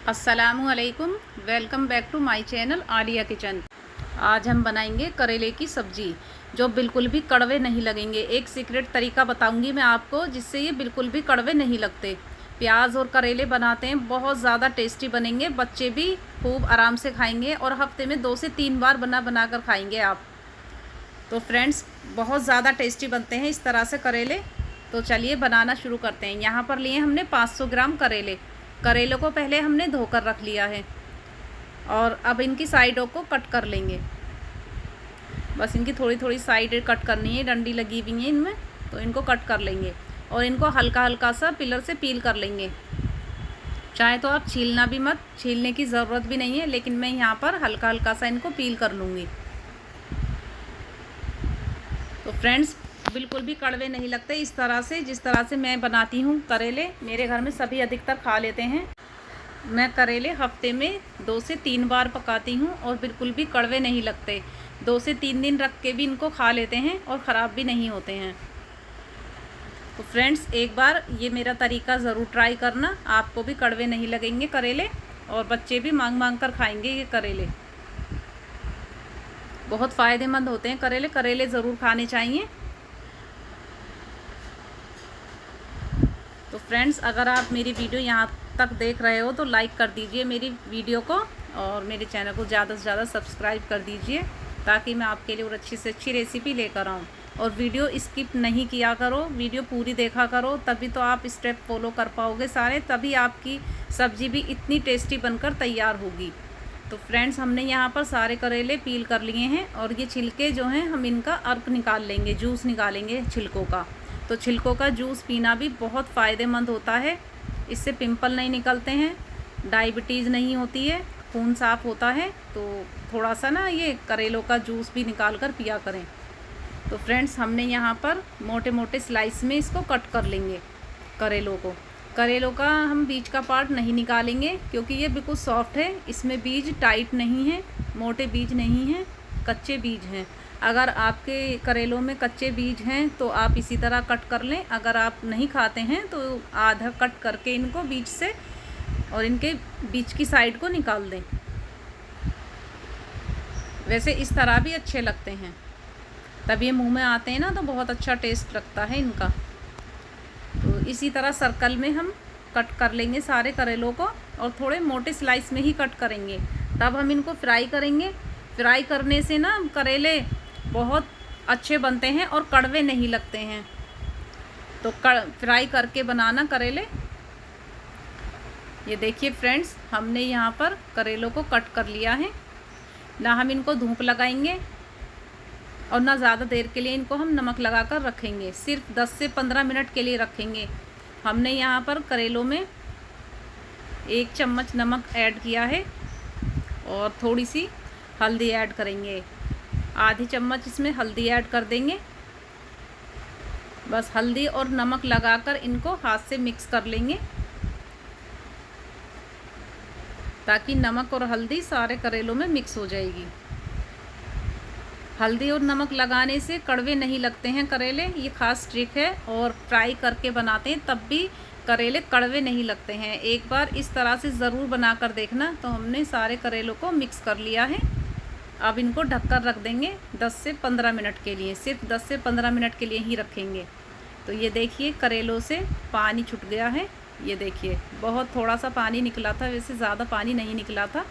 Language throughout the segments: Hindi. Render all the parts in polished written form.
अस्सलामुअलैकुम, welcome back to my channel Alia kitchen. आज हम बनाएंगे करेले की सब्ज़ी जो बिल्कुल भी कड़वे नहीं लगेंगे। एक सीक्रेट तरीका बताऊंगी मैं आपको जिससे ये बिल्कुल भी कड़वे नहीं लगते। प्याज और करेले बनाते हैं, बहुत ज़्यादा टेस्टी बनेंगे। बच्चे भी खूब आराम से खाएंगे और हफ्ते में 2 से 3 बार बना कर खाएंगे आप। तो फ्रेंड्स, बहुत ज़्यादा टेस्टी बनते हैं इस तरह से करेले। तो चलिए बनाना शुरू करते हैं। यहाँ पर लिए हमने 500 ग्राम करेले। करेलों को पहले हमने धोकर रख लिया है और अब इनकी साइडों को कट कर लेंगे। बस इनकी थोड़ी थोड़ी साइड कट करनी है, डंडी लगी हुई है इनमें, तो इनको कट कर लेंगे और इनको हल्का हल्का सा पिलर से पील कर लेंगे। चाहे तो आप छीलना भी मत, छीलने की ज़रूरत भी नहीं है, लेकिन मैं यहाँ पर हल्का हल्का सा इनको पील कर लूँगी। तो फ्रेंड्स, बिल्कुल भी कड़वे नहीं लगते इस तरह से, जिस तरह से मैं बनाती हूँ करेले। मेरे घर में सभी अधिकतर खा लेते हैं। मैं करेले हफ्ते में 2 से 3 बार पकाती हूँ और बिल्कुल भी कड़वे नहीं लगते। 2 से 3 दिन रख के भी इनको खा लेते हैं और ख़राब भी नहीं होते हैं। तो फ्रेंड्स, एक बार ये मेरा तरीका ज़रूर ट्राई करना, आपको भी कड़वे नहीं लगेंगे करेले और बच्चे भी मांग मांग कर खाएंगे ये करेले। बहुत फ़ायदेमंद होते हैं करेले, करेले ज़रूर खाने चाहिए। तो फ्रेंड्स, अगर आप मेरी वीडियो यहाँ तक देख रहे हो तो लाइक कर दीजिए मेरी वीडियो को और मेरे चैनल को ज़्यादा से ज़्यादा सब्सक्राइब कर दीजिए, ताकि मैं आपके लिए और अच्छी से अच्छी रेसिपी लेकर आऊँ। और वीडियो स्किप नहीं किया करो, वीडियो पूरी देखा करो, तभी तो आप स्टेप फॉलो कर पाओगे सारे, तभी आपकी सब्ज़ी भी इतनी टेस्टी बनकर तैयार होगी। तो फ्रेंड्स, हमने यहाँ पर सारे करेले पील कर लिए हैं और ये छिलके जो हैं हम इनका अर्क निकाल लेंगे, जूस निकालेंगे छिलकों का। तो छिलकों का जूस पीना भी बहुत फ़ायदेमंद होता है। इससे पिंपल नहीं निकलते हैं, डायबिटीज़ नहीं होती है, खून साफ़ होता है। तो थोड़ा सा ना ये करेलों का जूस भी निकाल कर पिया करें। तो फ्रेंड्स, हमने यहाँ पर मोटे मोटे स्लाइस में इसको कट कर लेंगे करेलों को। करेलों का हम बीज का पार्ट नहीं निकालेंगे क्योंकि ये बिल्कुल सॉफ्ट है, इसमें बीज टाइट नहीं है, मोटे बीज नहीं हैं, कच्चे बीज हैं। अगर आपके करेलों में कच्चे बीज हैं तो आप इसी तरह कट कर लें। अगर आप नहीं खाते हैं तो आधा कट करके इनको बीज से और इनके बीच की साइड को निकाल दें। वैसे इस तरह भी अच्छे लगते हैं, तब ये मुंह में आते हैं ना तो बहुत अच्छा टेस्ट लगता है इनका। तो इसी तरह सर्कल में हम कट कर लेंगे सारे करेलों को और थोड़े मोटे स्लाइस में ही कट करेंगे। तब हम इनको फ्राई करेंगे। फ्राई करने से ना करेले बहुत अच्छे बनते हैं और कड़वे नहीं लगते हैं। तो फ्राई करके बनाना करेले। ये देखिए फ्रेंड्स, हमने यहाँ पर करेलों को कट कर लिया है। ना हम इनको धूप लगाएंगे और ना ज़्यादा देर के लिए इनको हम नमक लगा कर रखेंगे, सिर्फ 10 से 15 मिनट के लिए रखेंगे। हमने यहाँ पर करेलों में 1 चम्मच नमक ऐड किया है और थोड़ी सी हल्दी ऐड करेंगे। आधी चम्मच इसमें हल्दी ऐड कर देंगे। बस हल्दी और नमक लगाकर इनको हाथ से मिक्स कर लेंगे, ताकि नमक और हल्दी सारे करेलों में मिक्स हो जाएगी। हल्दी और नमक लगाने से कड़वे नहीं लगते हैं करेले, ये ख़ास ट्रिक है। और फ्राई करके बनाते हैं तब भी करेले कड़वे नहीं लगते हैं। एक बार इस तरह से ज़रूर बना कर देखना। तो हमने सारे करेलों को मिक्स कर लिया है। अब इनको ढककर रख देंगे 10 से 15 मिनट के लिए, सिर्फ 10 से 15 मिनट के लिए ही रखेंगे। तो ये देखिए करेलों से पानी छूट गया है। ये देखिए बहुत थोड़ा सा पानी निकला था, वैसे ज़्यादा पानी नहीं निकला था।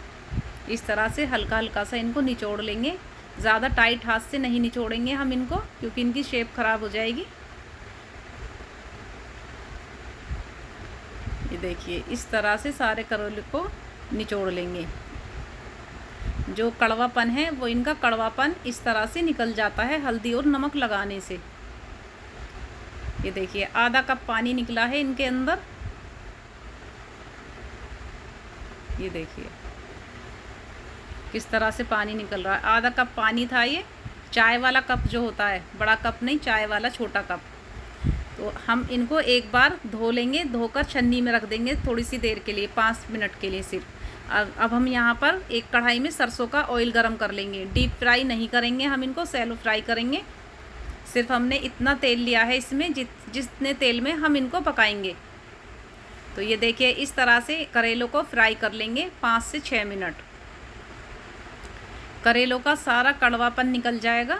इस तरह से हल्का हल्का सा इनको निचोड़ लेंगे। ज़्यादा टाइट हाथ से नहीं निचोड़ेंगे हम इनको, क्योंकि इनकी शेप ख़राब हो जाएगी। ये देखिए इस तरह से सारे करेले को निचोड़ लेंगे। जो कड़वापन है वो इनका कड़वापन इस तरह से निकल जाता है हल्दी और नमक लगाने से। ये देखिए आधा कप पानी निकला है इनके अंदर। ये देखिए किस तरह से पानी निकल रहा है। आधा कप पानी था ये, चाय वाला कप जो होता है, बड़ा कप नहीं, चाय वाला छोटा कप। तो हम इनको एक बार धो लेंगे, धोकर छन्नी में रख देंगे थोड़ी सी देर के लिए, 5 मिनट के लिए सिर्फ। अब हम यहाँ पर एक कढ़ाई में सरसों का ऑयल गरम कर लेंगे। डीप फ्राई नहीं करेंगे हम इनको, सैलो फ्राई करेंगे। सिर्फ हमने इतना तेल लिया है इसमें जितने तेल में हम इनको पकाएंगे। तो ये देखिए इस तरह से करेलों को फ्राई कर लेंगे 5 से 6 मिनट। करेलों का सारा कड़वापन निकल जाएगा।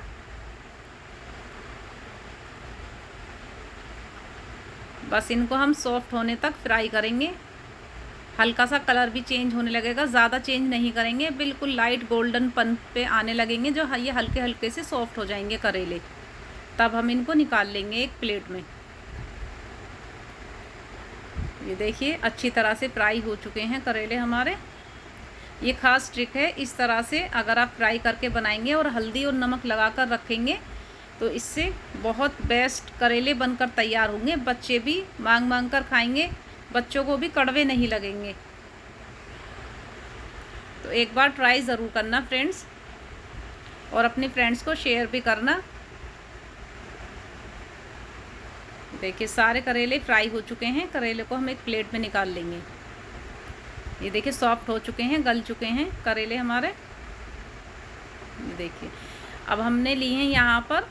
बस इनको हम सॉफ्ट होने तक फ्राई करेंगे। हल्का सा कलर भी चेंज होने लगेगा, ज़्यादा चेंज नहीं करेंगे, बिल्कुल लाइट गोल्डन पन पे आने लगेंगे जो ये हल्के हल्के से सॉफ्ट हो जाएंगे करेले। तब हम इनको निकाल लेंगे एक प्लेट में। ये देखिए अच्छी तरह से फ्राई हो चुके हैं करेले हमारे। ये ख़ास ट्रिक है, इस तरह से अगर आप फ्राई करके बनाएंगे और हल्दी और नमक लगा कर रखेंगे तो इससे बहुत बेस्ट करेले बनकर तैयार होंगे। बच्चे भी मांग मांग कर खाएंगे, बच्चों को भी कड़वे नहीं लगेंगे। तो एक बार ट्राई ज़रूर करना फ्रेंड्स, और अपने फ्रेंड्स को शेयर भी करना। देखिए सारे करेले फ्राई हो चुके हैं। करेले को हम एक प्लेट में निकाल लेंगे। ये देखिए सॉफ्ट हो चुके हैं, गल चुके हैं करेले हमारे। ये देखिए अब हमने लिए हैं यहाँ पर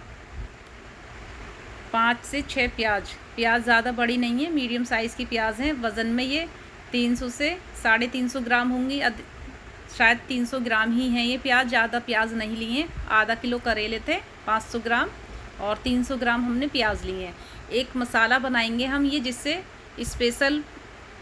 5 से 6 प्याज। प्याज ज़्यादा बड़ी नहीं है, मीडियम साइज़ की प्याज हैं। वज़न में ये 300 से 350 ग्राम होंगी, शायद 300 ग्राम ही हैं ये प्याज। ज़्यादा प्याज नहीं लिए हैं। आधा किलो करेले थे 500 ग्राम, और 300 ग्राम हमने प्याज लिए हैं। एक मसाला बनाएंगे हम ये, जिससे स्पेशल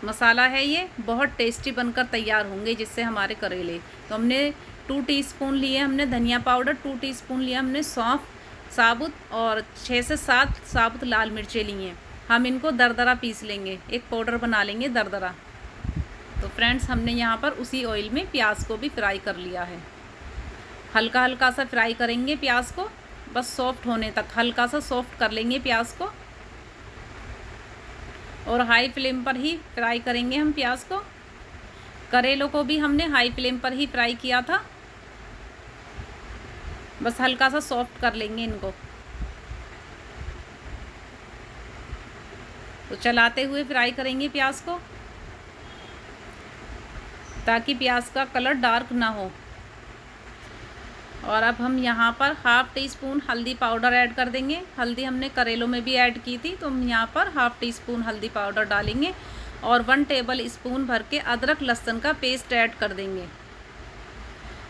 मसाला है ये, बहुत टेस्टी बनकर तैयार होंगे जिससे हमारे करेले। तो हमने 2 टीस्पून लिए हमने धनिया पाउडर, 2 टीस्पून लिया हमने सौंफ साबुत, और 6 से 7 साबुत लाल मिर्चें ली हैं। हम इनको दरदरा पीस लेंगे, एक पाउडर बना लेंगे दरदरा। तो फ्रेंड्स हमने यहाँ पर उसी ऑयल में प्याज को भी फ्राई कर लिया है। हल्का हल्का सा फ्राई करेंगे प्याज को, बस सॉफ्ट होने तक हल्का सा सॉफ्ट कर लेंगे प्याज को, और हाई फ्लेम पर ही फ्राई करेंगे हम प्याज को। करेलों को भी हमने हाई फ्लेम पर ही फ्राई किया था, बस हल्का सा सॉफ्ट कर लेंगे इनको। तो चलाते हुए फ्राई करेंगे प्याज को, ताकि प्याज का कलर डार्क ना हो। और अब हम यहाँ पर 1/2 टीस्पून हल्दी पाउडर ऐड कर देंगे। हल्दी हमने करेलों में भी ऐड की थी, तो हम यहाँ पर 1/2 टीस्पून हल्दी पाउडर डालेंगे, और 1 टेबल स्पून भर के अदरक लहसुन का पेस्ट ऐड कर देंगे।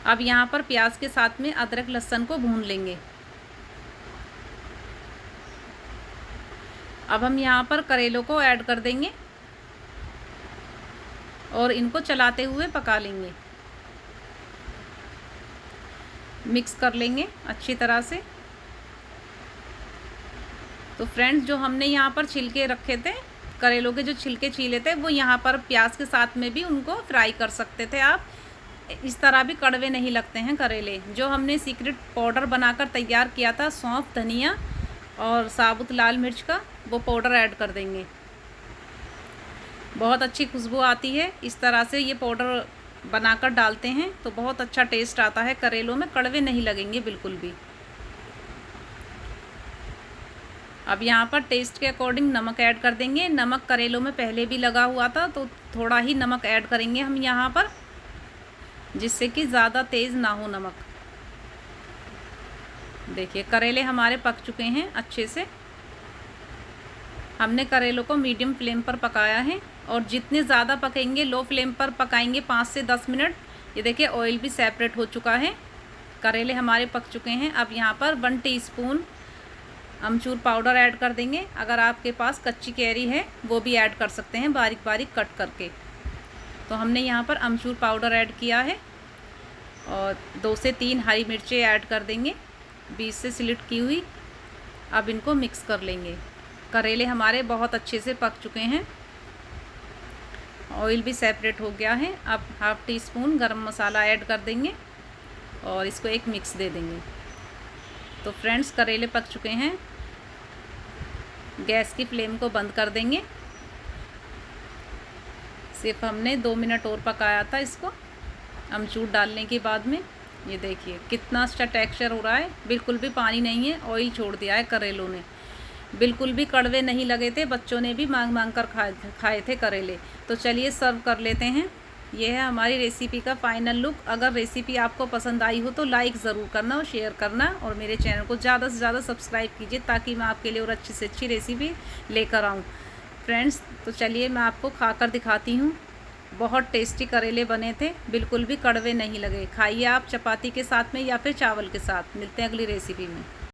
अब यहाँ पर प्याज के साथ में अदरक लहसुन को भून लेंगे। अब हम यहाँ पर करेलों को ऐड कर देंगे और इनको चलाते हुए पका लेंगे, मिक्स कर लेंगे अच्छी तरह से। तो फ्रेंड्स जो हमने यहाँ पर छिलके रखे थे, करेलों के जो छिलके छीले थे, वो यहाँ पर प्याज के साथ में भी उनको फ्राई कर सकते थे आप। इस तरह भी कड़वे नहीं लगते हैं करेले। जो हमने सीक्रेट पाउडर बनाकर तैयार किया था, सौंफ, धनिया और साबुत लाल मिर्च का, वो पाउडर ऐड कर देंगे। बहुत अच्छी खुशबू आती है। इस तरह से ये पाउडर बनाकर डालते हैं तो बहुत अच्छा टेस्ट आता है करेलों में, कड़वे नहीं लगेंगे बिल्कुल भी। अब यहाँ पर टेस्ट के अकॉर्डिंग नमक ऐड कर देंगे। नमक करेलों में पहले भी लगा हुआ था, तो थोड़ा ही नमक ऐड करेंगे हम यहाँ पर, जिससे कि ज़्यादा तेज़ ना हो नमक। देखिए करेले हमारे पक चुके हैं अच्छे से। हमने करेलों को मीडियम फ्लेम पर पकाया है, और जितने ज़्यादा पकेंगे, लो फ्लेम पर पकाएंगे 5 से 10 मिनट। ये देखिए ऑयल भी सेपरेट हो चुका है, करेले हमारे पक चुके हैं। अब यहाँ पर 1 टीस्पून अमचूर पाउडर ऐड कर देंगे। अगर आपके पास कच्ची कैरी है वो भी ऐड कर सकते हैं बारीक बारीक कट करके। तो हमने यहाँ पर अमचूर पाउडर ऐड किया है, और 2 से 3 हरी मिर्चें ऐड कर देंगे, बीच से स्लिट की हुई। अब इनको मिक्स कर लेंगे। करेले हमारे बहुत अच्छे से पक चुके हैं, ऑयल भी सेपरेट हो गया है। अब 1/2 टीस्पून गरम मसाला ऐड कर देंगे और इसको एक मिक्स दे देंगे। तो फ्रेंड्स करेले पक चुके हैं, गैस की फ्लेम को बंद कर देंगे। सिर्फ हमने 2 मिनट और पकाया था इसको अमचूर डालने के बाद में। ये देखिए कितना अच्छा टेक्सचर हो रहा है, बिल्कुल भी पानी नहीं है, ऑयल छोड़ दिया है करेलों ने। बिल्कुल भी कड़वे नहीं लगे थे, बच्चों ने भी मांग मांग कर खाए थे करेले। तो चलिए सर्व कर लेते हैं। ये है हमारी रेसिपी का फाइनल लुक। अगर रेसिपी आपको पसंद आई हो तो लाइक ज़रूर करना और शेयर करना, और मेरे चैनल को ज़्यादा से ज़्यादा सब्सक्राइब कीजिए, ताकि मैं आपके लिए और अच्छी से अच्छी रेसिपी लेकर आऊँ। फ्रेंड्स, तो चलिए मैं आपको खाकर दिखाती हूँ। बहुत टेस्टी करेले बने थे, बिल्कुल भी कड़वे नहीं लगे। खाइए आप चपाती के साथ में या फिर चावल के साथ। मिलते हैं अगली रेसिपी में।